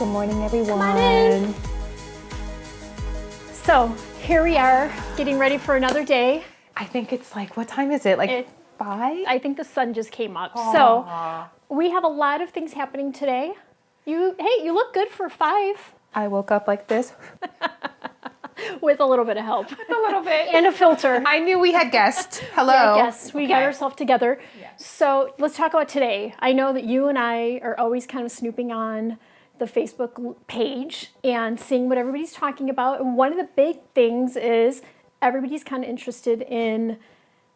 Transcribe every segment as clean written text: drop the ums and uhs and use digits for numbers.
Good morning, everyone. Come on in. So here we are, getting ready for another day. I think it's like, what time is it? Like 5? I think the sun just came up. Aww. So we have a lot of things happening today. You look good for 5. I woke up like this. With a little bit of help. A little bit. And a filter. I knew we had guests. Hello. Yes, we got ourselves together. Yes. So let's talk about today. I know that you and I are always kind of snooping on the Facebook page and seeing what everybody's talking about. And one of the big things is everybody's kind of interested in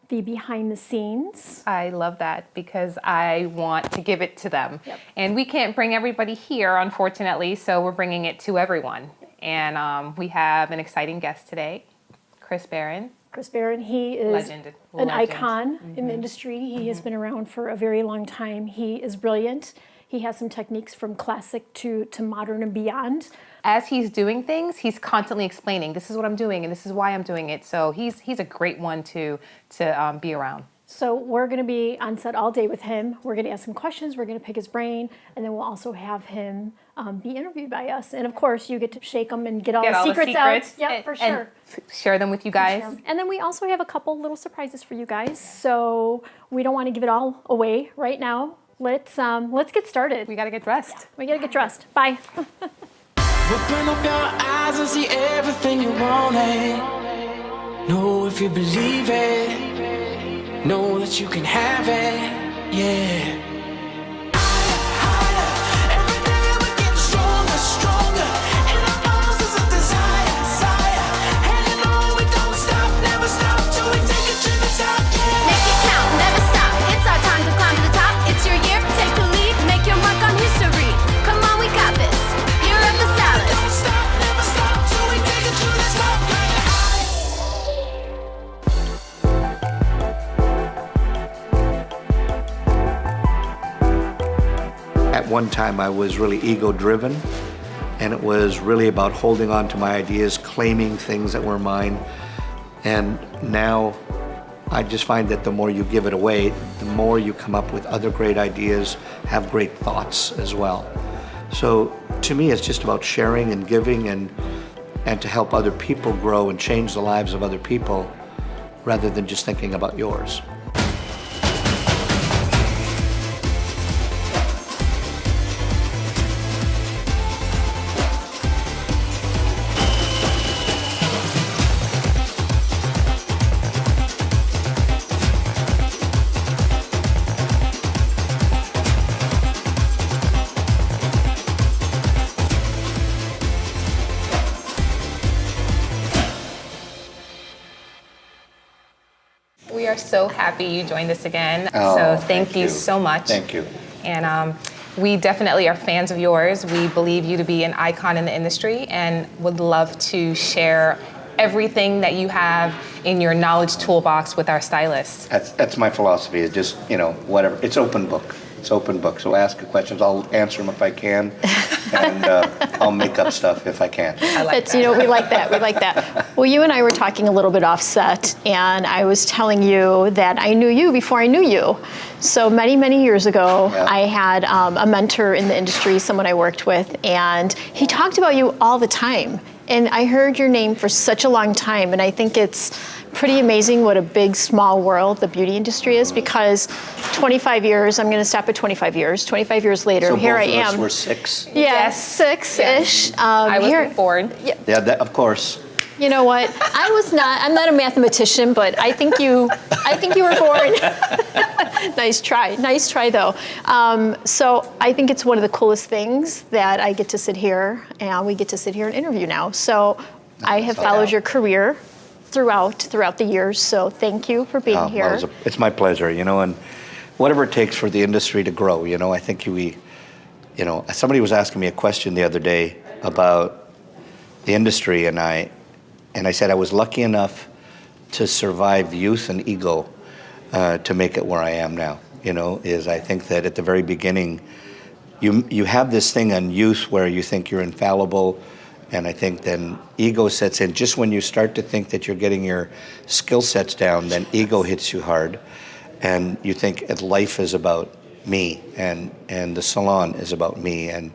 the behind the scenes. I love that because I want to give it to them. Yep. And we can't bring everybody here, unfortunately, so we're bringing it to everyone. And we have an exciting guest today, Baran. Baran, he is an icon in the industry. He Mm-hmm. has been around for a very long time. He is brilliant. He has some techniques from classic to modern and beyond. As he's doing things, he's constantly explaining, this is what I'm doing and this is why I'm doing it. So he's a great one to be around. So we're going to be on set all day with him. We're going to ask him questions. We're going to pick his brain. And then we'll also have him be interviewed by us. And of course, you get to shake him and get all the secrets out. Yeah, for sure. And share them with you guys. And then we also have a couple little surprises for you guys. So we don't want to give it all away right now. Let's get started. We got to get dressed. Yeah, we got to get dressed. Bye. Open up your eyes and see everything you wanted. Know if you believe it. Know that you can have it. Yeah. At one time, I was really ego-driven, and it was really about holding on to my ideas, claiming things that were mine. And now, I just find that the more you give it away, the more you come up with other great ideas, have great thoughts as well. So, to me, it's just about sharing and giving and to help other people grow and change the lives of other people, rather than just thinking about yours. We are so happy you joined us again. Oh, so thank you so much. Thank you. And we definitely are fans of yours. We believe you to be an icon in the industry and would love to share everything that you have in your knowledge toolbox with our stylists. That's my philosophy. It's just, whatever. It's open book. It's open book. So ask questions. I'll answer them if I can, and I'll make up stuff if I can. I like that. We like that. We like that. Well, you and I were talking a little bit offset, and I was telling you that I knew you before I knew you. So many, many years ago, I had a mentor in the industry, someone I worked with, and he talked about you all the time. And I heard your name for such a long time, and I think it's pretty amazing what a big, small world the beauty industry is, because 25 years, I'm going to stop at 25 years. 25 years later, So here I both of us am. were 6. Yes, 6-ish. I wasn't born. Yeah, that, of course. You know what? I'm not a mathematician, but I think you were born. Nice try though. So I think it's one of the coolest things that I get to sit here, and we get to sit here and interview now. So I have followed your career throughout the years, so thank you for being here. Well, it's my pleasure, and whatever it takes for the industry to grow, I think somebody was asking me a question the other day about the industry, and I said I was lucky enough to survive youth and ego to make it where I am now. I think that at the very beginning, you have this thing on youth where you think you're infallible, and I think then ego sets in. Just when you start to think that you're getting your skill sets down, then ego hits you hard, and you think life is about me, and the salon is about me, and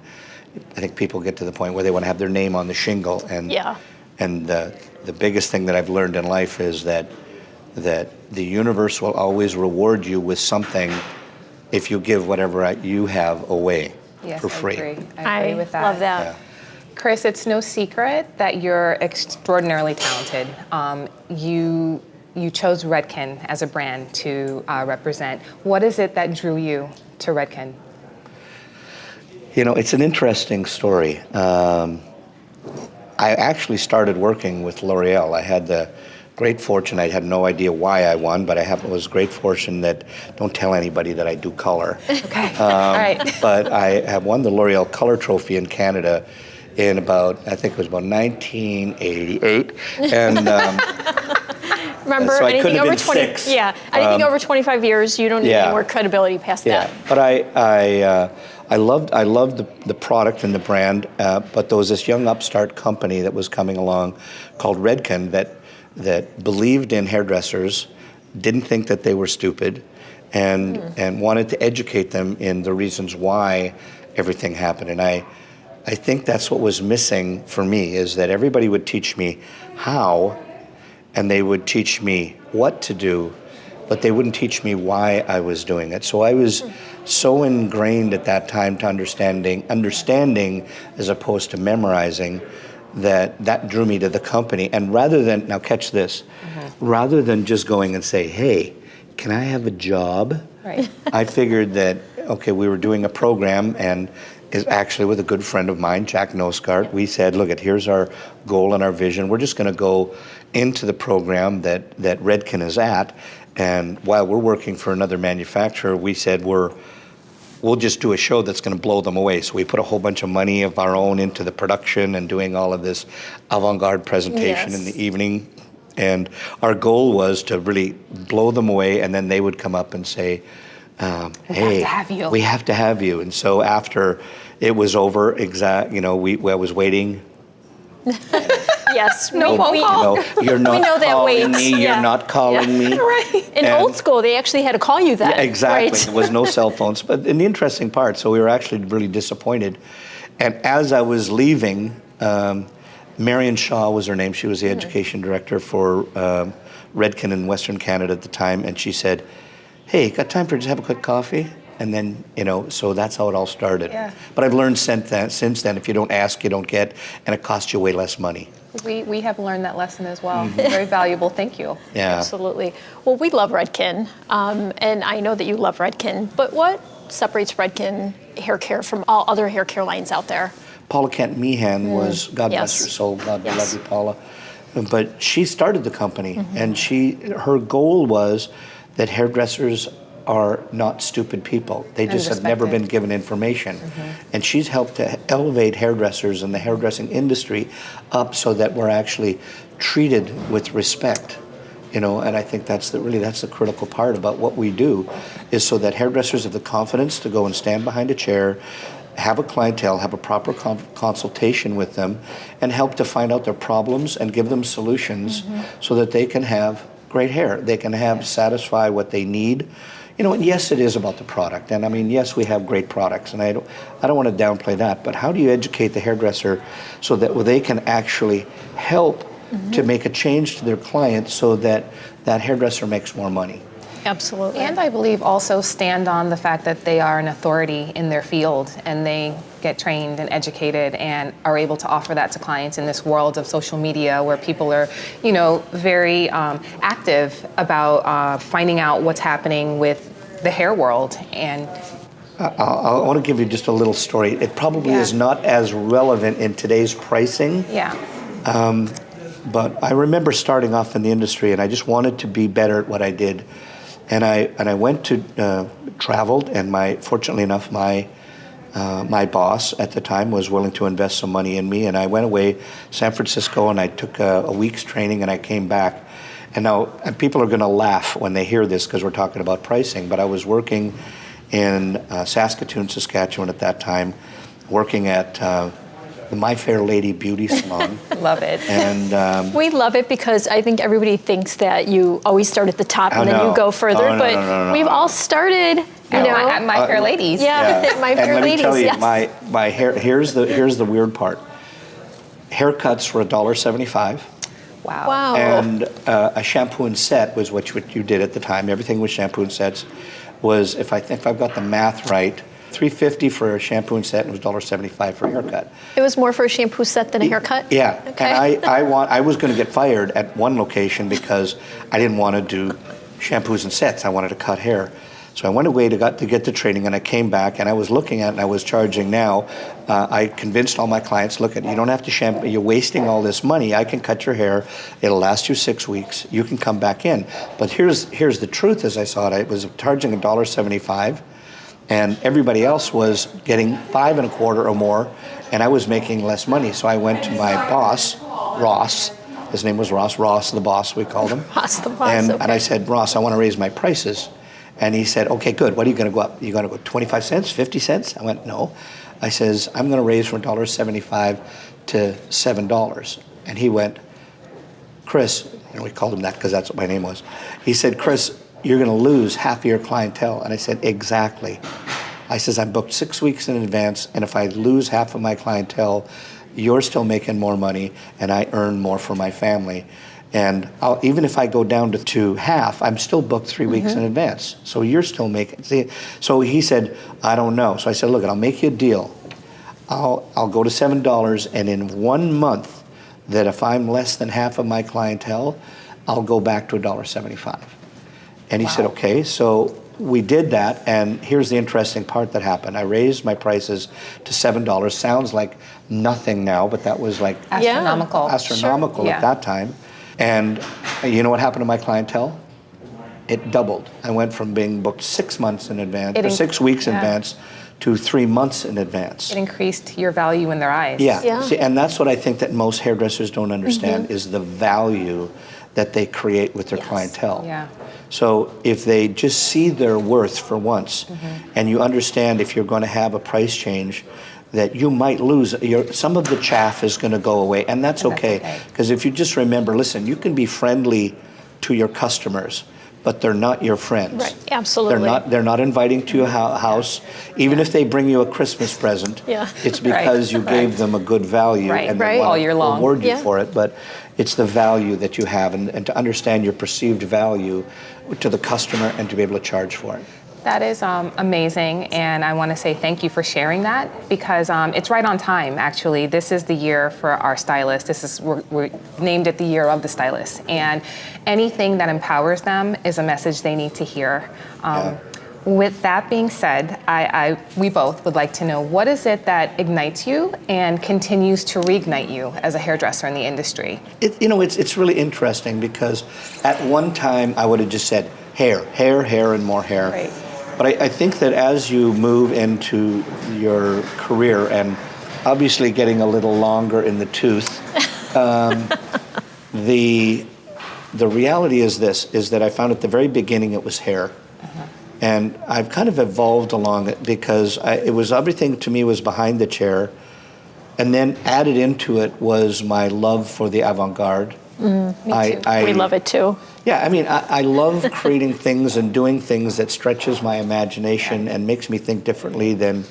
I think people get to the point where they want to have their name on the shingle. And the biggest thing that I've learned in life is that the universe will always reward you with something if you give whatever you have away for free. I agree with that. Love that. Yeah. Chris, it's no secret that you're extraordinarily talented. You chose Redken as a brand to represent. What is it that drew you to Redken? You know, it's an interesting story. I actually started working with L'Oreal. I had the great fortune, I had no idea why I won, but it was great fortune that, don't tell anybody that I do color. Okay, all right. But I have won the L'Oreal Color Trophy in Canada in I think it was about 1988. And Remember, so I anything couldn't have over been 20, 6. anything over 25 years, you don't need any more credibility past that. But I loved the product and the brand, but there was this young upstart company that was coming along called Redken that believed in hairdressers, didn't think that they were stupid, and wanted to educate them in the reasons why everything happened. And I think that's what was missing for me, is that everybody would teach me how, and they would teach me what to do, but they wouldn't teach me why I was doing it. So I was so ingrained at that time to understanding as opposed to memorizing, that drew me to the company. And rather than, now catch this, rather than just going and say, hey, can I have a job? Right. I figured that, okay, we were doing a program, and is actually with a good friend of mine, Jack Noscart. We said, look, here's our goal and our vision. We're just going to go into the program that Redken is at, and while we're working for another manufacturer, we said we'll just do a show that's going to blow them away. So we put a whole bunch of money of our own into the production and doing all of this avant-garde presentation in the evening. And our goal was to really blow them away, and then they would come up and say, hey, we have to have you. And so after it was over, I was waiting. Yes, No phone call. You're not We know that calling wait. me, you're not calling me. Right. In old school, they actually had to call you then. Exactly. Right? There was no cell phones. But in the interesting part, so we were actually really disappointed. And as I was leaving, Marion Shaw was her name. She was the education director for Redken in Western Canada at the time. And she said, hey, got time for just have a quick coffee? And then, so that's how it all started. Yeah. But I've learned since then, if you don't ask, you don't get, and it costs you way less money. We have learned that lesson as well. Very valuable. Thank you. Yeah. Absolutely. Well, we love Redken, and I know that you love Redken, but what separates Redken hair care from all other hair care lines out there? Paula Kent Meehan was, God bless her soul, God love you, Paula. But she started the company, and her goal was that hairdressers are not stupid people. They just have never been given information. And she's helped to elevate hairdressers and the hairdressing industry up so that we're actually treated with respect. And I think that's the critical part about what we do, is so that hairdressers have the confidence to go and stand behind a chair, have a clientele, have a proper consultation with them, and help to find out their problems and give them solutions so that they can have great hair. They can satisfy what they need. And yes, it is about the product. And I mean, yes, we have great products, and I don't want to downplay that, but how do you educate the hairdresser so that they can actually help to make a change to their client so that that hairdresser makes more money? Absolutely. And I believe also stand on the fact that they are an authority in their field, and they get trained and educated and are able to offer that to clients in this world of social media where people are, very active about finding out what's happening with the hair world. And I want to give you just a little story. It probably is not as relevant in today's pricing. Yeah. But I remember starting off in the industry, and I just wanted to be better at what I did. And I went to traveled, and fortunately enough, my boss at the time was willing to invest some money in me, and I went away San Francisco, and I took a week's training, and I came back. And now people are going to laugh when they hear this because we're talking about pricing, but I was working in Saskatoon, Saskatchewan at that time, working at the My Fair Lady Beauty Salon. Love it. And We love it because I think everybody thinks that you always start at the top and then you go further, Oh, no, but no. we've all started, you know. At My Fair Ladies. Yeah, My Fair and let me Ladies, tell you, yes. my hair. Here's the weird part. Haircuts were $1.75. Wow. Wow. And a shampoo and set was what you did at the time. Everything was shampoo and sets. Was if I've got the math right, $3.50 for a shampoo and set, and it was $1.75 for a haircut. It was more for a shampoo set than a haircut? Yeah. Okay. And I was going to get fired at one location because I didn't want to do shampoos and sets. I wanted to cut hair. So I went away to get the training, and I came back, and I was looking at it, and I was charging now. I convinced all my clients, look, you don't have to shampoo. You're wasting all this money. I can cut your hair. It'll last you 6 weeks. You can come back in. But here's the truth as I saw it. I was charging $1.75, and everybody else was getting $5.25 or more, and I was making less money. So I went to my boss, Ross. His name was Ross the boss, we called him. Ross the boss, and okay. I said, Ross, I want to raise my prices. And he said, okay, good. What are you going to go up? You going to go 25 cents, 50 cents? I went, no. I says, I'm going to raise from $1.75 to $7. And he went, Chris, we called him that because that's what my name was. He said, Chris, you're going to lose half of your clientele. And I said, exactly. I says, I'm booked 6 weeks in advance, and if I lose half of my clientele, you're still making more money, and I earn more for my family. And even if I go down to half, I'm still booked 3 weeks in advance. So you're still making. See, so he said, I don't know. So I said, look, I'll make you a deal. I'll go to $7, and in 1 month, that if I'm less than half of my clientele, I'll go back to $1.75. And he said, okay. So we did that, and here's the interesting part that happened. I raised my prices to $7. Sounds like nothing now, but that was like Astronomical. astronomical Sure. at that time. And you know what happened to my clientele? It doubled. I went from being booked 6 months in advance, or 6 weeks in advance, to 3 months in advance. It increased your value in their eyes. Yeah. See, and that's what I think that most hairdressers don't understand is the value that they create with their clientele. Yeah. So if they just see their worth for once, and you understand if you're going to have a price change, that you might lose, some of the chaff is going to go away, and that's okay. Because if you just remember, listen, you can be friendly to your customers, but they're not your friends. Right, absolutely. They're not inviting to your house. Even if they bring you a Christmas present, it's because you gave them a good value and they want all year long. to reward you for it. But it's the value that you have, and to understand your perceived value to the customer and to be able to charge for it. That is amazing, and I want to say thank you for sharing that because it's right on time, actually. This is the year for our stylist. We're named it the year of the stylist, and anything that empowers them is a message they need to hear. With that being said, we both would like to know, what is it that ignites you and continues to reignite you as a hairdresser in the industry? It's really interesting because at one time I would have just said hair, and more hair. Right. But I think that as you move into your career and obviously getting a little longer in the tooth, the reality is that I found at the very beginning it was hair. And I've kind of evolved along it because it was everything to me was behind the chair. And then added into it was my love for the avant-garde. Me too. We love it too. Yeah, I mean, I love creating things and doing things that stretches my imagination and makes me think differently than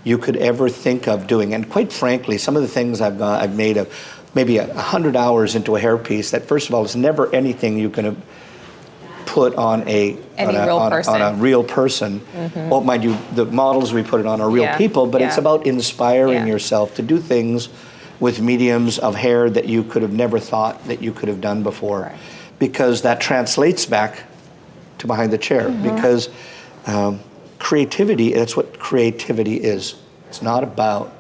you could ever think of doing. And quite frankly, some of the things I've made of maybe 100 hours into a hairpiece that, first of all, is never anything you can put on a real person. Well, mind you, the models we put it on are real people, but it's about inspiring yourself to do things with mediums of hair that you could have never thought that you could have done before. Right. Because that translates back to behind the chair. Because creativity, that's what creativity is. It's not about,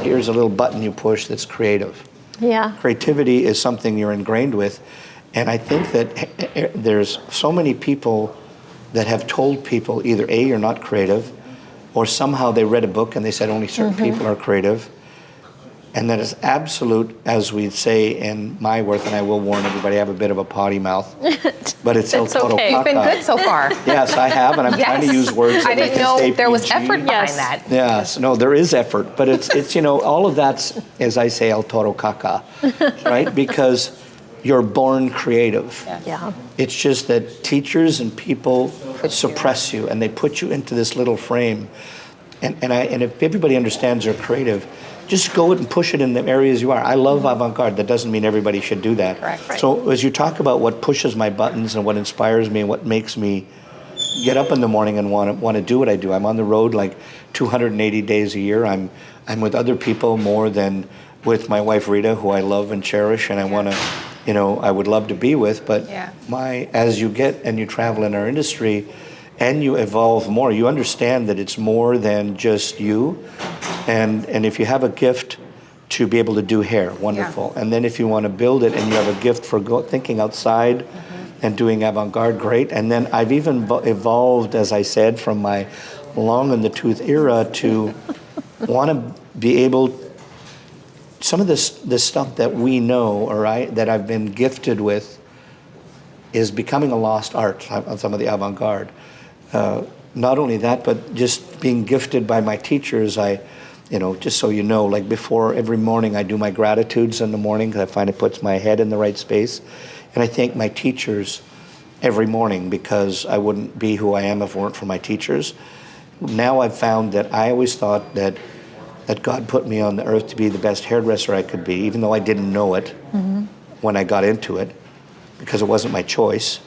here's a little button you push that's creative. Yeah. Creativity is something you're ingrained with. And I think that there's so many people that have told people either A, you're not creative, or somehow they read a book and they said only certain people are creative. And that is absolute, as we say in my work, and I will warn everybody, I have a bit of a potty mouth, but it's El Toro okay. You've been Caca. good so far. Yes, I have, and I'm trying to use words that I didn't can know stay there was PG. effort behind Yes. that. Yes, no, there is effort, but it's all of that's, as I say, El Toro Caca, right? Because you're born creative. Yeah. It's just that teachers and people suppress you, and they put you into this little frame. And if everybody understands they're creative, just go and push it in the areas you are. I love avant-garde. That doesn't mean everybody should do that. Correct. Right. So as you talk about what pushes my buttons and what inspires me and what makes me get up in the morning and want to do what I do, I'm on the road like 280 days a year. I'm with other people more than with my wife Rita, who I love and cherish, and I want to, I would love to be with. But as you get and you travel in our industry, and you evolve more, you understand that it's more than just you. And if you have a gift to be able to do hair, wonderful. And then if you want to build it and you have a gift for thinking outside and doing avant-garde, great. And then I've even evolved, as I said, from my long in the tooth era to want to be able, some of this stuff that we know, that I've been gifted with, is becoming a lost art on some of the avant-garde. Not only that, but just being gifted by my teachers. Just so you know, like before every morning I do my gratitudes in the morning because I find it puts my head in the right space. And I thank my teachers every morning because I wouldn't be who I am if it weren't for my teachers. Now I've found that I always thought that God put me on the earth to be the best hairdresser I could be, even though I didn't know it when I got into it because it wasn't my choice.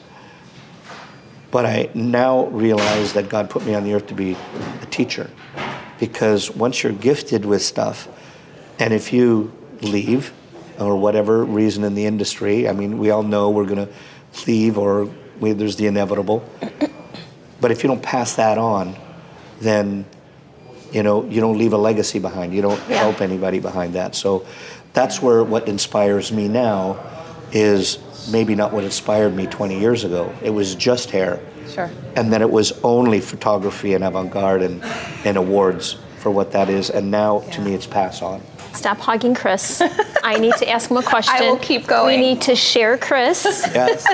But I now realize that God put me on the earth to be a teacher. Because once you're gifted with stuff, and if you leave, or whatever reason in the industry, I mean, we all know we're going to leave, or there's the inevitable. But if you don't pass that on, then, you don't leave a legacy behind. You don't help anybody behind that. So that's where what inspires me now is maybe not what inspired me 20 years ago. It was just hair. Sure. And then it was only photography and avant-garde and awards for what that is. And now, to me, it's pass on. Stop hogging Chris. I need to ask him a question. I will keep going. We need to share Chris. Yes.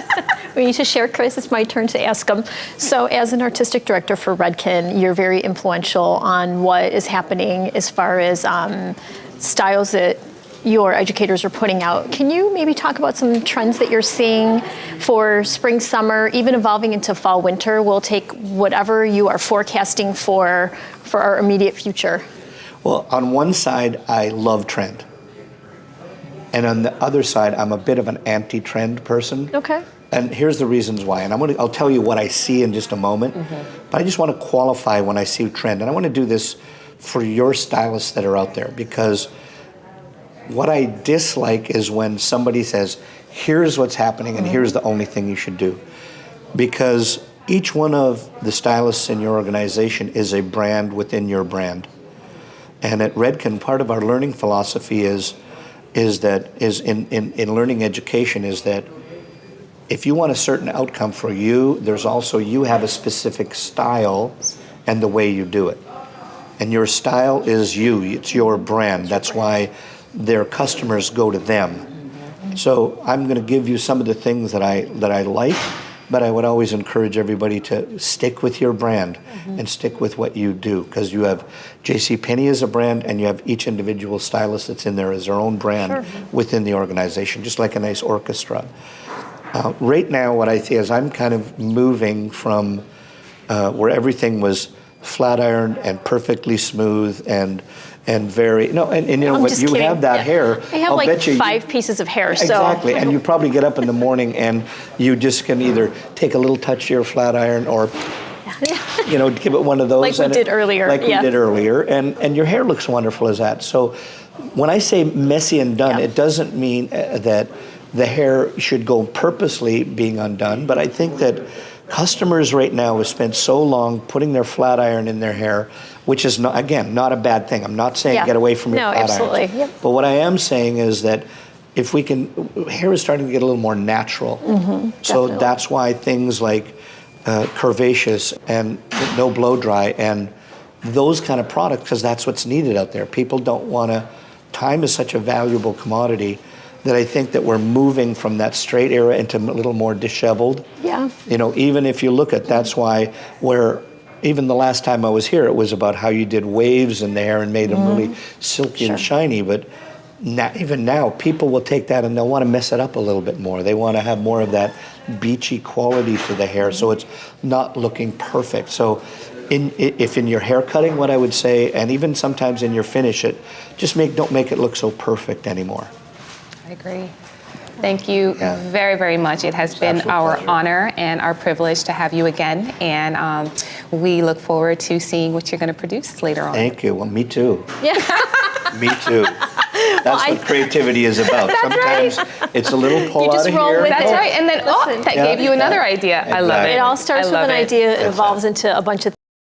We need to share Chris. It's my turn to ask him. So as an artistic director for Redken, you're very influential on what is happening as far as styles that your educators are putting out. Can you maybe talk about some trends that you're seeing for spring, summer, even evolving into fall, winter? We'll take whatever you are forecasting for our immediate future. Well, on one side, I love trend. And on the other side, I'm a bit of an anti-trend person. Okay. And here's the reasons why. And I'll tell you what I see in just a moment. But I just want to qualify when I see trend. And I want to do this for your stylists that are out there, because what I dislike is when somebody says, here's what's happening and here's the only thing you should do. Because each one of the stylists in your organization is a brand within your brand. And at Redken, part of our learning philosophy is in learning education is that if you want a certain outcome for you, there's also, you have a specific style and the way you do it. And your style is you, it's your brand. That's why their customers go to them. So I'm going to give you some of the things that I like, but I would always encourage everybody to stick with your brand and stick with what you do, because you have JCPenney as a brand and you have each individual stylist that's in there as their own brand within the organization, just like a nice orchestra. Right now what I see is I'm kind of moving from where everything was flat ironed and perfectly smooth and very, and you know I'm what, just you kidding. have that hair. I have I'll like bet you 5 pieces of hair, exactly, so. and you probably get up in the morning and you just can either take a little touch of your flat iron or, give it one of those. Like we did earlier. Like we did earlier, and your hair looks wonderful as that. So when I say messy and done, it doesn't mean that the hair should go purposely being undone, but I think that customers right now have spent so long putting their flat iron in their hair, which is, not, again, not a bad thing. I'm not saying get away from your flat absolutely. irons. Yep. But what I am saying is that if we can, hair is starting to get a little more natural. So definitely. that's why things like curvaceous and no blow dry and those kind of products, because that's what's needed out there. People don't want to time is such a valuable commodity that I think that we're moving from that straight era into a little more disheveled. Yeah. Even if you look at, that's why even the last time I was here, it was about how you did waves in the hair and made them really silky and shiny. But even now, people will take that and they'll want to mess it up a little bit more. They want to have more of that beachy quality to the hair, so it's not looking perfect. So if in your hair cutting, what I would say, and even sometimes in your finish, don't make it look so perfect anymore. I agree. Thank you very, very much. It has been our pleasure. honor and our privilege to have you again. And we look forward to seeing what you're going to produce later on. Thank you. Well, me too. Yeah. Me too. That's what creativity is about. Sometimes it's a little pull You just out of roll here. with That's it. right. And then, Listen. that gave you another idea. I love it. It all starts I with love an it. idea. It evolves into a bunch of